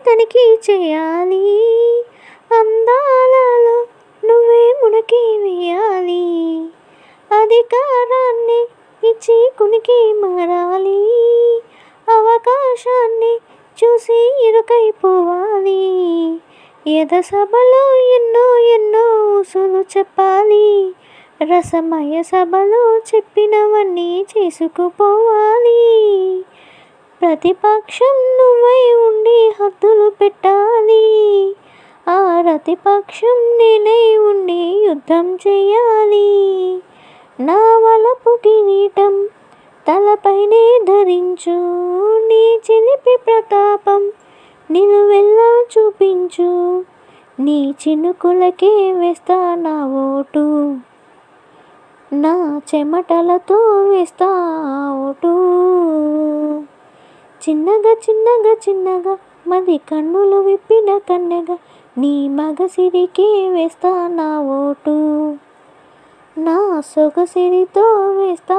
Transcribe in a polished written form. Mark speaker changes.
Speaker 1: తనిఖీ చేయాలి, అందాలలో నువ్వే మునకి వేయాలి, అధికారాన్ని ఇచ్చి కునికి మారాలి, అవకాశాన్ని చూసి ఇరుకైపోవాలి, సభలో ఎన్నో ఎన్నో ఊసులు చెప్పాలి, రసమయ సభలో చెప్పినవన్నీ చేసుకుపోవాలి, ప్రతిపక్షం నువ్వై ఉండి హద్దులు పెట్టాలి, ఆ ప్రతిపక్షం నేనై ఉండి యుద్ధం చెయ్యాలి, నా వలపు కిరీటం తలపైనే ధరించు, నీ చిలిపి ప్రతాపం నిలువెల్లా చూపించు, నీ చినుకులకే వేస్తా నా ఓటు, నా చెమటలతో వేస్తా ఓటు, చిన్నగా చిన్నగా చిన్నగా మది కన్నులు విప్పిన కన్నెగా నీ మగసిరికే వేస్తా నా ఓటు, నా సొగసిరితో వేస్తా